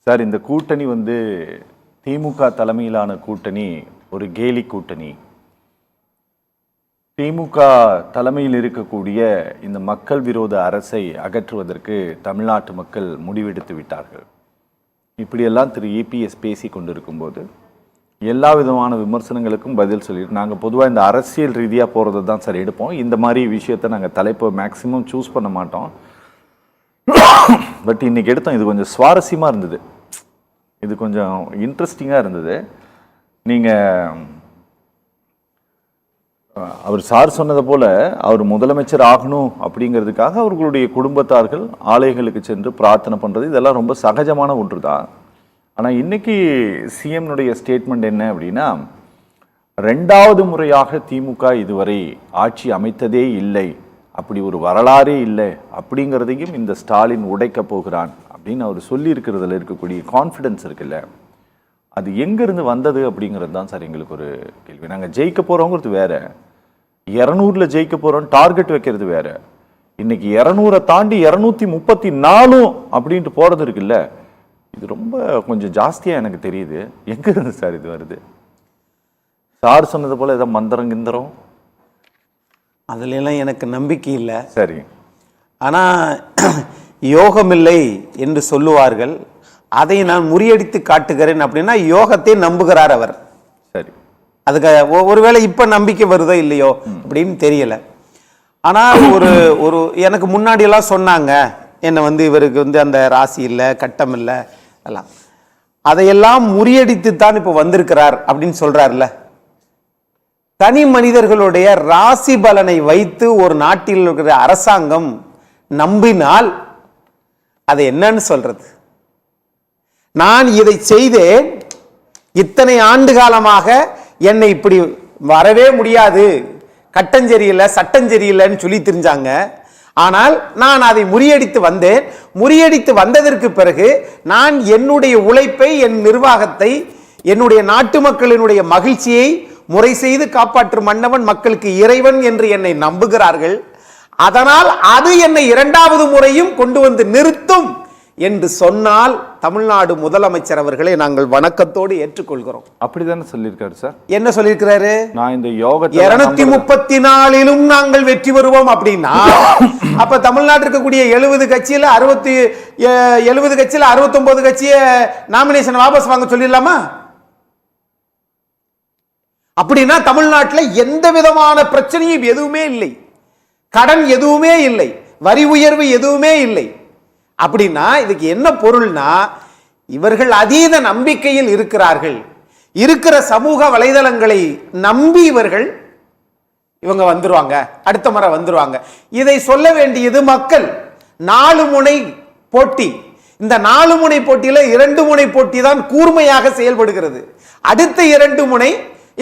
Sir, இந்த கூட்டணி திமுக தலைமையிலான கூட்டணி ஒரு கேலி கூட்டணி. திமுக தலைமையில் இருக்கக்கூடிய இந்த மக்கள் விரோத அரசை அகற்றுவதற்கு தமிழ்நாட்டு மக்கள் முடிவெடுத்து விட்டார்கள். இப்படியெல்லாம் திரு இபிஎஸ் பேசி கொண்டிருக்கும்போது எல்லா விதமான விமர்சனங்களுக்கும் பதில் சொல்லிட்டு நாங்கள் பொதுவாக இந்த அரசியல் ரீதியாக போகிறது தான் சார் எடுப்போம். இந்த மாதிரி விஷயத்தை நாங்கள் தலைப்பை மேக்சிமம் சூஸ் பண்ண மாட்டோம். பட் இன்னைக்கு எடுத்தோம். இது கொஞ்சம் சுவாரஸ்யமாக இருந்தது, இது கொஞ்சம் இன்ட்ரெஸ்டிங்காக இருந்தது. நீங்கள் அவர் சார் சொன்னதை போல் அவர் முதலமைச்சர் ஆகணும் அப்படிங்கிறதுக்காக அவர்களுடைய குடும்பத்தார்கள் ஆலயங்களுக்கு சென்று பிரார்த்தனை பண்ணுறது இதெல்லாம் ரொம்ப சகஜமான ஒன்று தான். ஆனால் இன்னைக்கு சிஎம்னுடைய ஸ்டேட்மெண்ட் என்ன அப்படின்னா, 2வது முறையாக திமுக இதுவரை ஆட்சி அமைத்ததே இல்லை, அப்படி ஒரு வரலாறே இல்லை அப்படிங்கிறதையும் இந்த ஸ்டாலின் உடைக்க போகிறான் அப்படின்னு அவர் சொல்லியிருக்கிறதுல இருக்கக்கூடிய கான்ஃபிடென்ஸ் இருக்குல்ல, அது எங்கேருந்து வந்தது அப்படிங்கிறது தான் சார் எங்களுக்கு ஒரு கேள்வி. நாங்கள் ஜெயிக்க போகிறோங்கிறது வேற, 200ல் ஜெயிக்க போகிறோம் டார்கெட் வைக்கிறது வேற. இன்னைக்கு 200 தாண்டி 234 அப்படின்ட்டு போகிறது இருக்குல்ல, இது ரொம்ப கொஞ்சம் ஜாஸ்தியாக எனக்கு தெரியுது. எங்கேருந்து சார் இது வருது? சார் சொன்னது போல் ஏதோ மந்திரம் கிந்திரம் அதுலெல்லாம் எனக்கு நம்பிக்கை இல்லை. சரி, ஆனால் யோகமில்லை என்று சொல்லுவார்கள், அதை நான் முறியடித்து காட்டுகிறேன் அப்படின்னா யோகத்தை நம்புகிறார் அவர். சரி, அதுக்கு ஒருவேளை இப்போ நம்பிக்கை வருதோ இல்லையோ அப்படின்னு தெரியல. ஆனால் ஒரு எனக்கு முன்னாடியெல்லாம் சொன்னாங்க என்னை இவருக்கு அந்த ராசி இல்லை, கட்டம் இல்லை எல்லாம், அதையெல்லாம் முறியடித்து தான் இப்போ வந்திருக்கிறார் அப்படின்னு சொல்றாருல. தனி மனிதர்களுடைய ராசி பலனை வைத்து ஒரு நாட்டில் இருக்கிற அரசாங்கம் நம்பினால் அதை என்னன்னு சொல்றது? நான் இதை செய்தேன், இத்தனை ஆண்டு காலமாக என்னை இப்படி வரவே முடியாது, கட்டஞ்செரியில்லை சட்டஞ்செரியில்லைன்னு சொல்லி தெரிஞ்சாங்க. ஆனால் நான் அதை முறியடித்து வந்தேன். முறியடித்து வந்ததற்கு பிறகு நான் என்னுடைய உழைப்பை, என் நிர்வாகத்தை, என்னுடைய நாட்டு மக்களினுடைய மகிழ்ச்சியை முறை செய்து காப்பாற்றும் மன்னவன் மக்களுக்கு இறைவன் என்று என்னை நம்புகிறார்கள். அதனால் அது என்னை 2வது முறையும் கொண்டு வந்து நிறுத்தும் என்று சொன்னால் தமிழ்நாடு முதலமைச்சர் அவர்களை நாங்கள் வணக்கத்தோடு ஏற்றுக்கொள்கிறோம். அப்படிதானே சொல்லியிருக்காரு சார். என்ன சொல்லியிருக்கிறாரு? நான் இந்த யோகத்தை 234லும் நாங்கள் வெற்றி பெறுவோம் அப்படின்னா அப்ப தமிழ்நாட்டில் இருக்கக்கூடிய 70 கட்சியில 69 கட்சியை நாமினேஷன் வாபஸ் வாங்க சொல்லிடலாமா? அப்படின்னா தமிழ்நாட்டில் எந்த விதமான பிரச்சனையும் எதுவுமே இல்லை, கடன் எதுவுமே இல்லை, வரி உயர்வு எதுவுமே இல்லை. அப்படின்னா இதுக்கு என்ன பொருள்னா, இவர்கள் அதீத நம்பிக்கையில் இருக்கிறார்கள். இருக்கிற சமூக வலைதளங்களை நம்பி இவங்க வந்துருவாங்க, அடுத்த முறை வந்துருவாங்க. இதை சொல்ல வேண்டியது மக்கள். 4 முனை போட்டி. இந்த 4 முனை போட்டியில 2 முனை போட்டி தான் கூர்மையாக செயல்படுகிறது. அடுத்த 2 முனை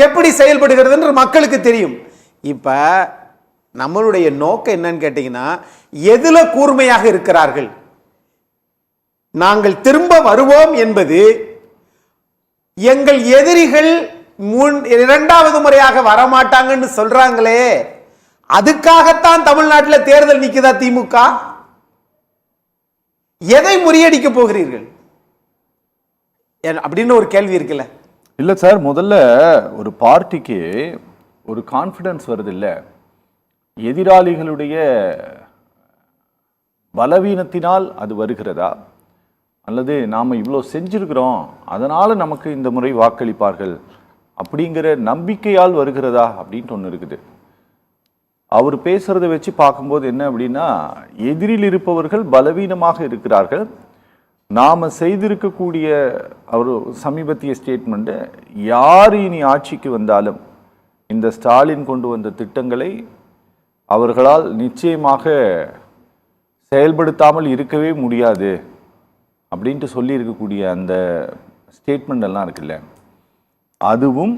எப்படி செயல்படுகிறது என்று மக்களுக்கு தெரியும். இப்ப நம்மளுடைய நோக்கம் என்னன்னு கேட்டீங்கன்னா, எதுல கூர்மையாக இருக்கிறார்கள், நாங்கள் திரும்ப வருவோம் என்பது எங்கள் எதிரிகள் 2வது முறையாக வரமாட்டாங்கன்னு சொல்றாங்களே, அதுக்காகத்தான் தமிழ்நாட்டில் தேர்தல் நிக்குதா திமுக? எதை முறியடிக்க போகிறீர்கள் அப்படின்னு ஒரு கேள்வி இருக்குல்ல. இல்லை சார், முதல்ல ஒரு பார்ட்டிக்கு ஒரு கான்ஃபிடன்ஸ் வருது இல்லை, எதிராளிகளுடைய பலவீனத்தினால் அது வருகிறதா, அல்லது நாம் இவ்வளோ செஞ்சிருக்கிறோம் அதனால் நமக்கு இந்த முறை வாக்களிப்பார்கள் அப்படிங்கிற நம்பிக்கையால் வருகிறதா அப்படின்ட்டு ஒன்று இருக்குது. அவர் பேசுகிறத வச்சு பார்க்கும்போது என்ன அப்படின்னா, எதிரில் இருப்பவர்கள் பலவீனமாக இருக்கிறார்கள், நாம் செய்திருக்கக்கூடிய அவர் சமீபத்திய ஸ்டேட்மெண்ட்டு, யார் இனி ஆட்சிக்கு வந்தாலும் இந்த ஸ்டாலின் கொண்டு வந்த திட்டங்களை அவர்களால் நிச்சயமாக செயல்படுத்தாமல் இருக்கவே முடியாது அப்படின்ட்டு சொல்லியிருக்கக்கூடிய அந்த ஸ்டேட்மெண்ட் எல்லாம் இருக்குல்ல, அதுவும்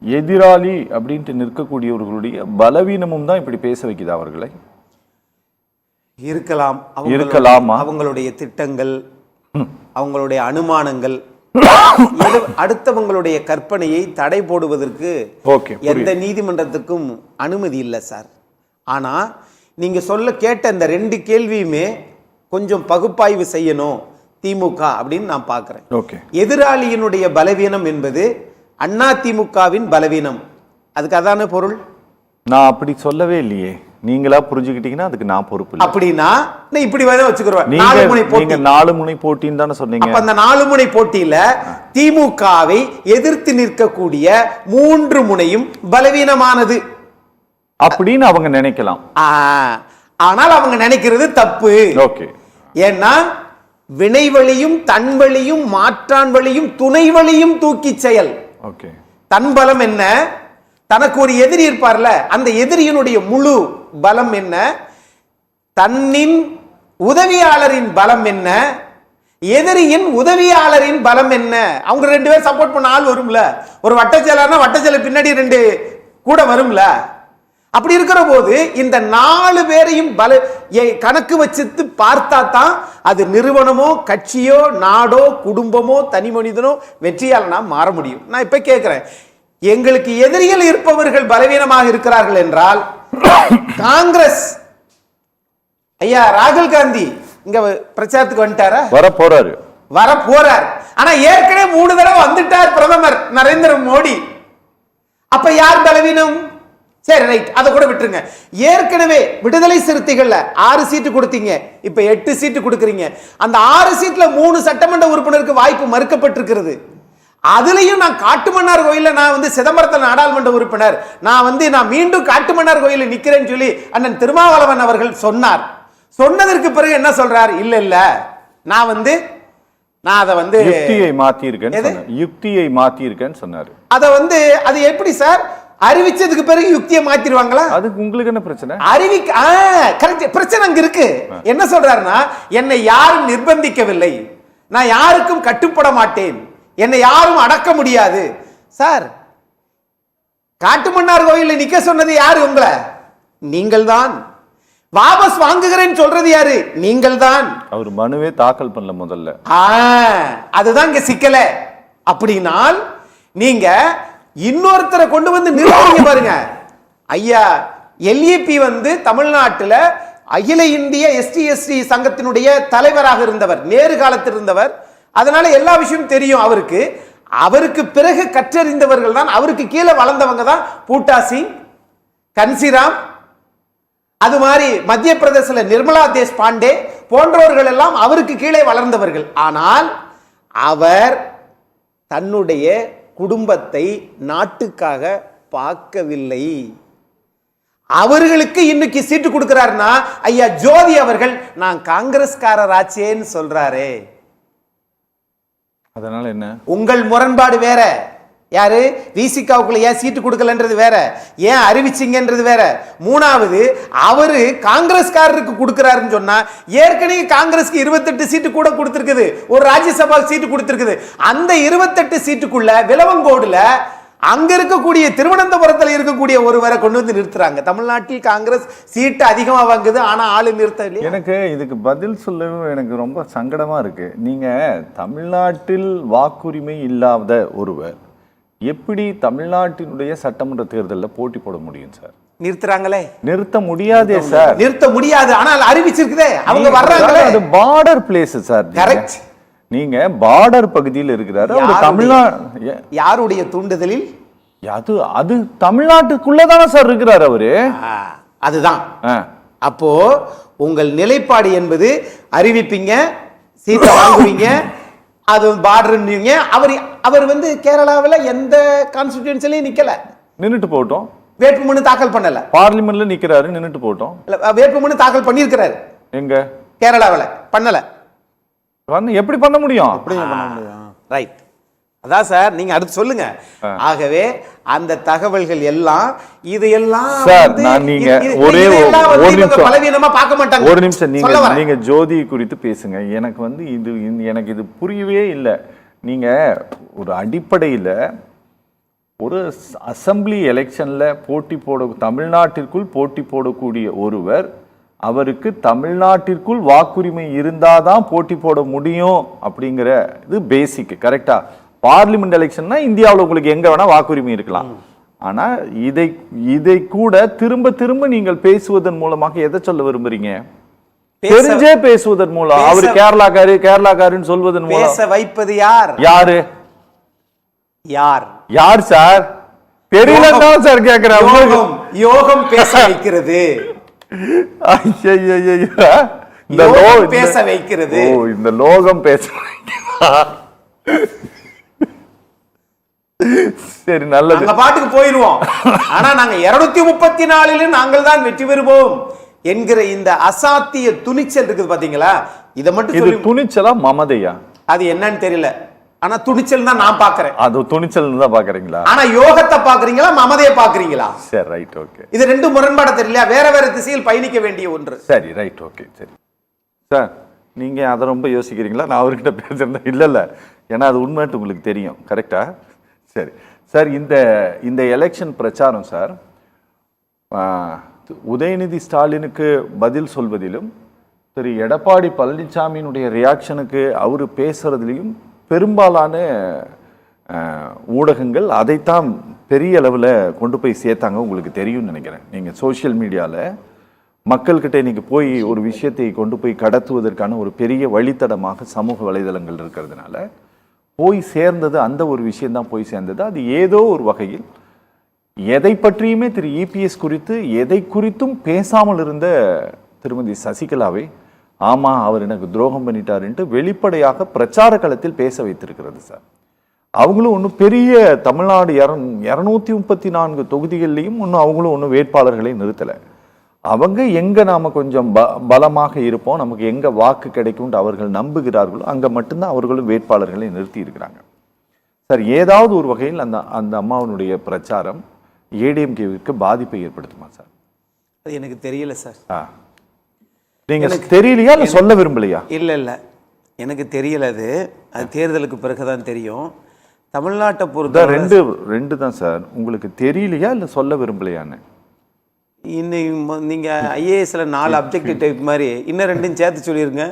எதிராளி அப்படின்ட்டு நிற்கக்கூடியவர்களுடைய பலவீனமும் தான் இப்படி பேச வைக்குது அவர்களை. இருக்கலாமா? அவங்களுடைய திட்டங்கள், அவங்களுடைய அனுமானங்கள், அடுத்தவங்களுடைய கற்பனையை தடை போடுவதற்கு எந்த நீதிமன்றத்துக்கும் அனுமதி இல்லை சார். ஆனா நீங்க சொல்ல கேட்ட இந்த 2 கேள்வியுமே கொஞ்சம் பகுப்பாய்வு செய்யணும், திமுக அப்படின்னு நான் பார்க்கிறேன். ஓகே. எதிராளியினுடைய பலவீனம் என்பது அண்ணா திமுகவின் பலவீனம். அதுக்கு அதான பொருள்? நான் அப்படி சொல்லவே இல்லையே. நீங்களா புரிஞ்சுக்கிட்டீங்கன்னா அதுக்கு நான் பொறுப்பு இல்லை. அப்படின்னா நான் இப்படி வேணா வச்சுக்கிறேன். நீங்க 4 முனை போட்டின்னு தானே சொன்னீங்க. அப்ப அந்த 4 முனை போட்டியில திமுகவை எதிர்த்து நிற்கக்கூடிய 3 முனையும் பலவீனமானது அப்படின்னு அவங்க நினைக்கலாம். ஆனால் அவங்க நினைக்கிறது தப்பு. ஓகே. ஏன்னா வினைவழியும் தன்வழியும் மாற்றான் வழியும் துணை வழியும் தூக்கி செயல். ஓகே. தன் பலம் என்ன? தனக்கு ஒரு எதிரி இருப்பார்ல, அந்த எதிரியினுடைய முழு பலம் என்ன? தன்னின் உதவியாளரின் பலம் என்ன? எதிரியின் உதவியாளரின் பலம் என்ன? அவங்க 2 பேர் சப்போர்ட் பண்ண ஆள் வரும்ல. ஒரு வட்டச்செயலாளர்னா வட்டச்செயலர் பின்னாடி 2 கூட வரும்ல. அப்படி இருக்கிற போது இந்த 4 பேரையும் கணக்கு வச்சு பார்த்தா தான் அது நிறுவனமோ காட்சியோ நாடோ குடும்பமோ தனி மனிதனோ வெற்றியாளனா மாற முடியும். நான் இப்ப கேட்கிறேன், எங்களுக்கு எதிரிகள் இருப்பவர்கள் பலவீனமாக இருக்கிறார்கள் என்றால் காங்கிரஸ் ஐயா ராகுல் காந்தி இங்க பிரச்சாரத்துக்கு வந்துட்டாரா? வர போறார். ஆனா ஏற்கனவே 3 தடவை வந்துட்டார் பிரதமர் நரேந்திர மோடி. அப்ப யார் பலவீனம்? சரி, ரைட், அதை கூட விட்டுருங்க. ஏற்கனவே விடுதலை சிறுத்தைகள்ல 6 சீட்டு கொடுத்தீங்க, இப்ப 8 சீட்டு கொடுக்குறீங்க. அந்த 6 சீட்ல 3 சட்டமன்ற உறுப்பினருக்கு வாய்ப்பு மறுக்கப்பட்டிருக்கிறது. அதுலயும் நான் காட்டுமன்னார் கோயில நான் சிதம்பரத்தில் நாடாளுமன்ற உறுப்பினர், நான் மீண்டும் காட்டுமன்னார் கோயில நிக்கிறேன்னு சொல்லி அண்ணன் திருமாவளவன் அவர்கள் சொன்னார். சொன்னதற்கு பிறகு என்ன சொல்றார்? இல்ல இல்ல நான் அதை யுக்தியை மாத்தி இருக்கேன்னு சொன்னாரு. அது எப்படி சார் அறிவிச்சதுக்கு பிறகு யுக்தியை மாத்திடுவாங்களா? அதுக்கு உங்களுக்கு என்ன பிரச்சனை? கரெக்ட், பிரச்சனை அங்க இருக்கு. என்ன சொல்றாருன்னா, என்னை யாரும் நிர்பந்திக்கவில்லை, நான் யாருக்கும் கட்டுப்பட மாட்டேன், என்னை யாரும் அடக்க முடியாது. சார், காட்டுமன்னார் கோயிலில் நிக்க சொன்னது யாரு? உங்களை நீங்கள் தான். வாபஸ் வாங்குகிறேன்னு சொல்றது யாரு? நீங்கள் தான். அவர் மனுவே தாக்கல் பண்ணல முதல்ல. அதுதான் இங்க சிக்கல. அப்படினால் நீங்க இன்னொருத்தரை கொண்டு வந்து நிறுத்துறீங்க பாருங்க. ஐயா எல்இபி தமிழ்நாட்டில் அகில இந்திய எஸ்டி சங்கத்தினுடைய தலைவராக இருந்தவர், நேரு காலத்தில் இருந்தவர். அதனால எல்லா விஷயமும் தெரியும் அவருக்கு. அவருக்கு பிறகு கற்றறிந்தவர்கள் தான், அவருக்கு கீழே வளர்ந்தவங்க தான் பூட்டா சிங், கன்சிராம், அது மாதிரி மத்திய பிரதேசல நிர்மலா தேஷ் பாண்டே போன்றவர்கள் எல்லாம் அவருக்கு கீழே வளர்ந்தவர்கள். ஆனால் அவர் தன்னுடைய குடும்பத்தை நாட்டுக்காக பார்க்கவில்லை. அவர்களுக்கு இன்னைக்கு சீட்டு கொடுக்கிறார்னா ஐயா ஜோதி அவர்கள் நான் காங்கிரஸ்காரர் ஆச்சேன்னு சொல்றாரு. அதனால என்ன? உங்கள் முரண்பாடு வேற. யாரு விசிகாவுக்குள்ள ஏன் சீட்டு கொடுக்கலன்றது வேற, ஏன் அறிவிச்சிங்கன்றது வேற. மூணாவது, அவரு காங்கிரஸ்காரருக்கு கொடுக்கிறாருன்னு சொன்னா ஏற்கனவே காங்கிரஸ்க்கு 28 சீட்டு கூட கொடுத்திருக்குது, ஒரு ராஜ்யசபா சீட்டு கொடுத்திருக்குது. அந்த 28 சீட்டுக்குள்ள விலவங்கோடுல அங்க இருக்கக்கூடிய திருவனந்தபுரத்தில் இருக்கக்கூடிய ஒருவரை கொண்டு வந்து நிறுத்துறாங்க. தமிழ்நாட்டில் காங்கிரஸ் சீட்டு அதிகமா வாங்குது, ஆனா ஆளு நிறுத்த. எனக்கு இதுக்கு பதில் சொல்லவும் எனக்கு ரொம்ப சங்கடமா இருக்கு. நீங்க தமிழ்நாட்டில் வாக்குரிமை இல்லாத ஒருவர் எப்படி தமிழ்நாட்டினுடைய சட்டமன்ற தேர்தலில் போட்டி போட முடியும் சார்? நிறுத்துறாங்களே. நிறுத்த முடியாதே சார். நிறுத்த முடியாது, ஆனால் அறிவிச்சிருக்குதே, அவங்க வர்றாங்களே. அது பார்டர் பிளேஸ் சார். கரெக்ட். நீங்க பார்டர் பகுதியில் இருக்கிறாரு. அவர் தமிழ்நாடு யாருடைய தூண்டுதலில்? அது தமிழ்நாட்டுக்குள்ளதான சார் இருக்கிறார் அவரு. அதுதான். அப்போ உங்கள் நிலைப்பாடு என்பது அறிவிப்பீங்க, சீட்டை வாங்குவீங்க, அது பார்டர்ன்றீங்க. அவர் கேரளாவில் எந்த கான்ஸ்டிடியூன்சிலையும் நிக்கல, நின்னுட்டு போட்டோம். வேட்புமனு தாக்கல் பண்ணல. பார்லிமெண்ட்ல நிக்கிறாரு, நின்னுட்டு போட்டோம். வேட்புமனு தாக்கல் பண்ணியிருக்கிறாரு. எங்க? கேரளாவில் பண்ணல. எப்படி பண்ண முடியும்? ரைட். அதான் சார், நீங்க அடுத்து சொல்லுங்க. ஆகவே அந்த தகவல்கள் எல்லாம் இதையெல்லாம் சார், நான் நீங்க ஒரே பலவீனமா பார்க்க மாட்டாங்க. ஒரு நிமிஷம், நீங்க ஜோதி குறித்து பேசுங்க. எனக்கு இது புரியவே இல்லை. நீங்க ஒரு அடிப்படையில் ஒரு அசம்பிளி எலெக்ஷன்ல தமிழ்நாட்டிற்குள் போட்டி போடக்கூடிய ஒருவர், அவருக்கு தமிழ்நாட்டிற்குள் வாக்குரிமை இருந்தாதான் போட்டி போட முடியும் அப்படிங்கிற இது பேசிக். கரெக்டா? பார்லிமெண்ட் எலெக்ஷன்னா இந்தியாவில் உங்களுக்கு எங்க வேணா வாக்குரிமை இருக்கலாம். ஆனா இதை கூட திரும்ப திரும்ப நீங்கள் பேசுவதன் மூலமாக எதை சொல்ல விரும்புறீங்க? தெரிஞ்சே பேசுவதன் மூலம் அவர் கேரளாக்காருன்னு சொல்வதன் மூலம் பேச வைப்பது யார்? யாரு யார் சார்? தெரியல சார் கேக்குறேன். யோகம் பேச வைக்கிறது. இந்த பேச வைக்கிறது. இந்த லோகம் பேச சரி, நல்லது. நாங்க பாட்டுக்கு போயிருவோம். ஆனா நாங்க 234 நாங்கள் தான் வெற்றி பெறுவோம் என்கிற இந்த அசாத்திய துணிச்சல் இருக்குது பாத்தீங்களா? இத மட்டும் இது துணிச்சலா மமதையா? அது என்னன்னு தெரியல. ஆனா துணிச்சல் தான் நான் பாக்குறேன். அது துணிச்சல் தான் பாக்குறீங்களா? ஆனா யோகத்தை பாக்குறீங்களா, மமதையை பாக்குறீங்களா? சரி, ரைட், ஓகே. இது ரெண்டு முரண்பாடு தெரியல, வேற வேற திசையில் பயணிக்க வேண்டிய ஒன்று. சரி, ரைட், ஓகே. சரி சார், நீங்க அதை ரொம்ப யோசிக்கிறீங்களா? நான் அவர்கிட்ட பேசுறேன். இல்ல, ஏன்னா அது உண்மைட்டு உங்களுக்கு தெரியும். கரெக்டா? சரி சார், இந்த எலெக்ஷன் பிரச்சாரம் சார், உதயநிதி ஸ்டாலினுக்கு பதில் சொல்வதிலும் திரு எடப்பாடி பழனிசாமியினுடைய ரியாக்ஷனுக்கு அவர் பேசுறதுலையும் பெரும்பாலான ஊடகங்கள் அதைத்தான் பெரிய அளவில் கொண்டு போய் சேர்த்தாங்க. உங்களுக்கு தெரியும்னு நினைக்கிறேன். நீங்கள் சோஷியல் மீடியாவில் மக்கள்கிட்ட இன்னைக்கு போய் ஒரு விஷயத்தை கொண்டு போய் கடத்துவதற்கான ஒரு பெரிய வழித்தடமாக சமூக வலைதளங்கள் இருக்கிறதுனால போய் சேர்ந்தது அந்த ஒரு விஷயம்தான் போய் சேர்ந்தது. அது ஏதோ ஒரு வகையில் எதை பற்றியுமே திரு இபிஎஸ் குறித்து எதை குறித்தும் பேசாமல் இருந்த திருமதி சசிகலாவை ஆமா அவர் எனக்கு துரோகம் பண்ணிட்டாருன்ட்டு வெளிப்படையாக பிரச்சார களத்தில் பேச வைத்திருக்கிறது சார். அவங்களும் ஒன்றும் பெரிய தமிழ்நாடு 234 தொகுதிகள்லையும் ஒன்றும் அவங்களும் ஒன்றும் வேட்பாளர்களை நிறுத்தலை. அவங்க எங்க நாம கொஞ்சம் பலமாக இருப்போம், நமக்கு எங்க வாக்கு கிடைக்கும் அவர்கள் நம்புகிறார்களோ அங்க மட்டும்தான் அவர்களும் வேட்பாளர்களை நிறுத்தி இருக்கிறாங்க சார். ஏதாவது ஒரு வகையில் அந்த அம்மாவனுடைய பிரச்சாரம் ஏடிஎம்கேவிற்கு பாதிப்பை ஏற்படுத்துமா சார்? அது எனக்கு தெரியல சார். நீங்க தெரியலையா இல்ல சொல்ல விரும்பலையா? இல்ல எனக்கு தெரியல. அது தேர்தலுக்கு பிறகுதான் தெரியும். தமிழ்நாட்டை பொறுத்த ரெண்டு தான் சார். உங்களுக்கு தெரியலையா இல்ல சொல்ல விரும்பலையான்னு? நீங்க ஐஏஎஸ்ல 4 அப்ஜெக்டிவ் டைப் மாதிரி இன்னும் 2 சேர்த்து சொல்லிருங்க.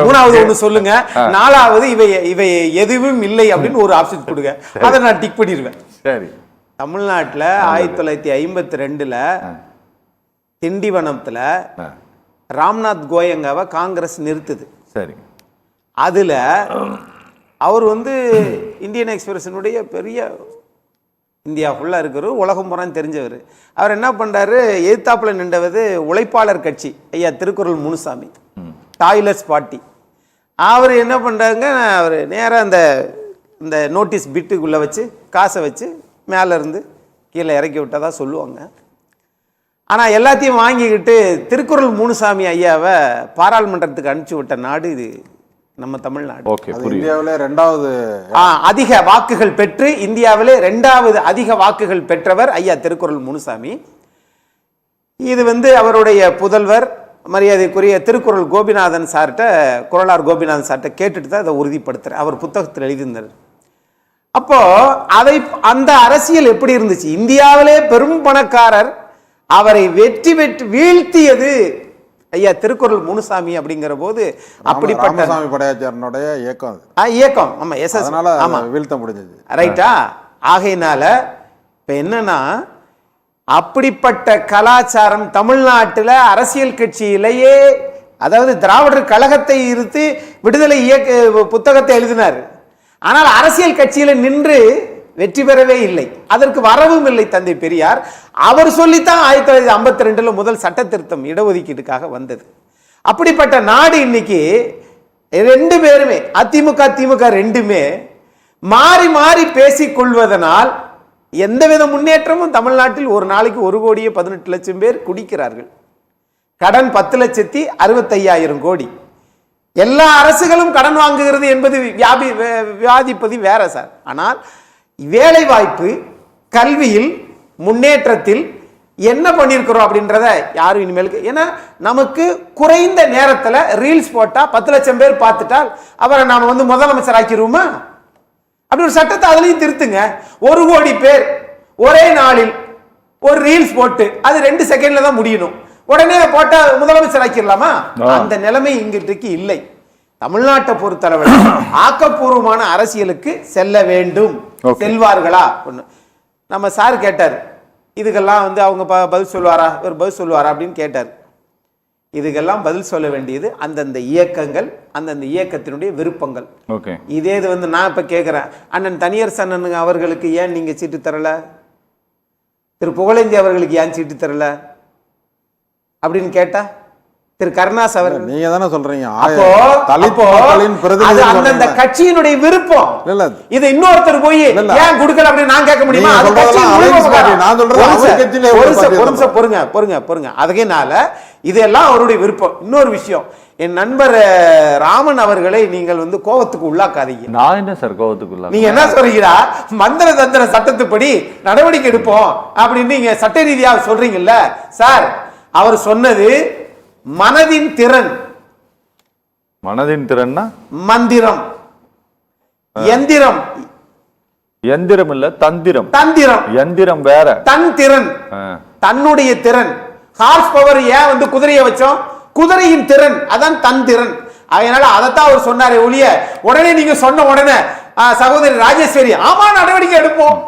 மூணாவது ஒண்ணு சொல்லுங்க, 4வது இவை எதுவும் இல்லை அப்படின்னு ஒரு ஆப்ஷன் கொடுங்க. அதை நான் டிக் பண்ணிடுவேன். சரி. தமிழ்நாட்டுல 1952ல திண்டிவனத்துல ராம்நாத் கோயங்காவை காங்கிரஸ் நிறுத்துது. சரி. அதுல அவர் இந்தியன் எக்ஸ்பிரஸனுடைய பெரிய இந்தியா ஃபுல்லாக இருக்கிறவர், உலகம் புறம் தெரிஞ்சவர். அவர் என்ன பண்ணுறாரு, எதிர்த்தாப்புல நின்றவது உழைப்பாளர் கட்சி ஐயா திருக்குறள் முனுசாமி, டாய்லர்ஸ் பார்ட்டி. அவர் என்ன பண்ணுறாங்க, அவர் நேராக இந்த நோட்டீஸ் பிட்டுக்குள்ளே வச்சு காசை வச்சு மேலேருந்து கீழே இறக்கி விட்டதாக சொல்லுவாங்க. ஆனால் எல்லாத்தையும் வாங்கிக்கிட்டு திருக்குறள் முனுசாமி ஐயாவை பாராளுமன்றத்துக்கு அனுப்பிச்சி விட்ட நாடு இது நம்ம தமிழ்நாடு. இந்தியாவிலே 2வது அதிக வாக்குகள் பெற்று இந்தியாவிலே 2வது அதிக வாக்குகள் பெற்றவர் ஐயா திருக்குறள் முனுசாமி. இது அவருடைய புதல்வர் மரியாதைக்குரிய திருக்குறள் கோபிநாதன் சார்கிட்ட, குறளார் கோபிநாதன் சார்கிட்ட கேட்டுட்டு தான் அதை உறுதிப்படுத்துறார். அவர் புத்தகத்தில் எழுதியிருந்தார். அப்போ அந்த அரசியல் எப்படி இருந்துச்சு? இந்தியாவிலே பெரும் பணக்காரர் அவரை வெற்றி வீழ்த்தியது ஐயா திருக்குறள் முனுசாமி அப்படிங்கிற போது அப்படிப்பட்ட படையாச்சாரனுடைய இயக்கம் ஆமா எஸ்எஸ் ஆமா வீழ்த்த முடிஞ்சது. ரைட்டா? ஆகையினால இப்ப என்னன்னா, அப்படிப்பட்ட கலாச்சாரம் தமிழ்நாட்டில் அரசியல் கட்சியிலேயே, அதாவது திராவிடர் கழகத்தை இருத்து விடுதலை புத்தகத்தை எழுதினார். ஆனால் அரசியல் கட்சியில நின்று வெற்றி பெறவே இல்லை, அதற்கு வரவும் இல்லை தந்தை பெரியார். அவர் சொல்லித்தான் 1952 முதல் சட்ட திருத்தம் இடஒதுக்கீட்டுக்காக வந்தது. அப்படிப்பட்ட நாடு இன்னைக்கு 2 பேருமே அதிமுக திமுக 2மே மாறி மாறி பேசிக் கொள்வதனால் எந்தவித முன்னேற்றமும் தமிழ்நாட்டில் ஒரு நாளைக்கு 1,18,00,000 பேர் குடிக்கிறார்கள். கடன் 10,65,000 கோடி. எல்லா அரசுகளும் கடன் வாங்குகிறது என்பது விவாதிப்பது வேற சார். ஆனால் வேலை வாய்ப்பு, கல்வியில், முன்னேற்றத்தில் என்ன பண்ணியிருக்கிறோம் அப்படின்றத யாரும் இனிமேலுக்கு, ஏன்னா நமக்கு குறைந்த நேரத்தில் ரீல்ஸ் போட்டா 10,00,000 பேர் பார்த்துட்டால் அவரை நாம முதலமைச்சர் ஆக்கிடுவோமா? அப்படி ஒரு சட்டத்தை அதுலயும் திருத்துங்க. 1 கோடி பேர் ஒரே நாளில் ஒரு ரீல்ஸ் போட்டு அது 2 செகண்ட்ல தான் முடியணும், உடனே போட்டா முதலமைச்சர் ஆக்கிடலாமா? அந்த நிலைமை இங்கிட்டு இல்லை. தமிழ்நாட்டை பொறுத்தளவில் ஆக்கப்பூர்வமான அரசியலுக்கு செல்ல வேண்டும். செல்வார்களா? நம்ம சார் கேட்டார், இதுக்கெல்லாம் வந்து அவங்க பதில் சொல்லுவாரா, ஒரு பதில் சொல்லுவாரா அப்படின்னு கேட்டார். இதுக்கெல்லாம் பதில் சொல்ல வேண்டியது அந்தந்த இயக்கங்கள், அந்தந்த இயக்கத்தினுடைய விருப்பங்கள். ஓகே, இதே இது வந்து நான் இப்ப கேட்கிறேன், அண்ணன் தனியரசு அண்ணனுங்க அவர்களுக்கு ஏன் நீங்க சீட்டு தரல, திரு புகழேந்தி அவர்களுக்கு ஏன் சீட்டு தரல அப்படின்னு கேட்டா, திரு கருணாஸ் அவர்கள் நீங்க தானே சொல்றீங்க. அப்போ தலித் மக்களின் அது பிரதிநிதி அந்தந்த கட்சியினுடைய விருப்பம். இல்ல இது இன்னொருத்தர் போய் ஏன் கொடுக்கல அப்படின்னு நான் கேட்க முடியுமா? நீங்க அது சொல்றதெல்லாம் கட்சியின் alliance party. விருப்பம். நான் சொல்றது ஒரு அவர் நிமிஷம், கட்சியிலே ஒரு ஒரு நிமிஷம், party ஒரு நிமிஷம் பொறுங்க. அதனால இதெல்லாம் அவருடைய விருப்பம். இன்னொரு விஷயம், என் நண்பர் ராமன் அவர்களை நீங்கள் வந்து கோபத்துக்கு உள்ளாக்காதீங்க. நான் என்ன சார் கோவத்துக்குள்ள? நீங்க என்ன சொல்றீங்களா, மந்திர தந்திர சட்டத்துப்படி நடவடிக்கை எடுப்போம் அப்படின்னு நீங்க சட்ட ரீதியாக சொல்றீங்கல்ல சார். அவர் சொன்னது மனதின் திறன். மனதின் திறன்னா மந்திரம், எந்திரம். எந்திரம் இல்ல, தந்திரம். தந்திரம், எந்திரம் வேற. தன் திறன், தன்னுடைய திறன். ஹார்ஸ் பவர் ஏன் வந்து குதிரையை வச்சோம், குதிரையின் திறன், அதான் தன் திறன். அதனால அதைத்தான் அவர் சொன்னாரே ஒழிய, உடனே நீங்க சொன்ன உடனே சகோதரி ராஜேஸ்வரி ஆமா நடவடிக்கை எடுப்போம்.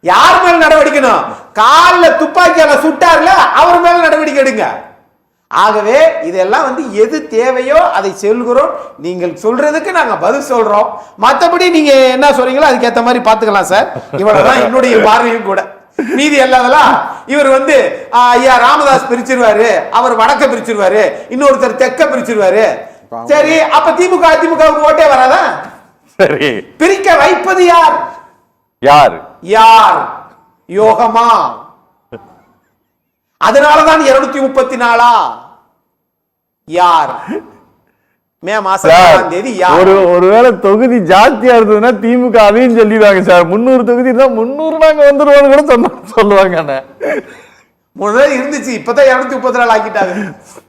யார் மேல நடவடிக்கணும்? காலில் துப்பாக்கியால சுட்டார்ல அவர் மேல நடவடிக்கை எடுங்க. ஆகவே இதெல்லாம் வந்து எது தேவையோ அதை சொல்கிறோம். நீங்கள் சொல்றதுக்கு நாங்க பதில் சொல்றோம். மற்றபடி நீங்க என்ன சொல்றீங்களோ அதுக்கு ஏத்த மாதிரி பாத்துக்கலாம் சார். இவ்வளவுதான் என்னுடைய பார்வையும் கூட. மீதி எல்லாதெல்லாம் இவர் வந்து ஐயா ராமதாஸ் பிரிச்சிருவாரு, அவர் வடக்க பிரிச்சிருவாரு, இன்னொருத்தர் தெற்க பிரிச்சிருவாரு. சரி, அப்ப திமுக அதிமுகவுக்கு ஓட்டே வராதா? சரி, பிரிக்க வைப்பது யார்? யார் யார்? யோகமா? அதனாலதான் 234 யார்? மே மாசம் 4ஆம் தேதி யார்? ஒருவேளை தொகுதி ஜாஸ்தியா இருந்ததுன்னா திமுக அதையும் சொல்லிடுவாங்க சார். 300 தொகுதி தான் 300 நாங்க வந்துருவோம்னு கூட சொல்லுவாங்க. முதல்ல இருந்துச்சு, இப்பதான் 234 ஆக்கிட்டாங்க.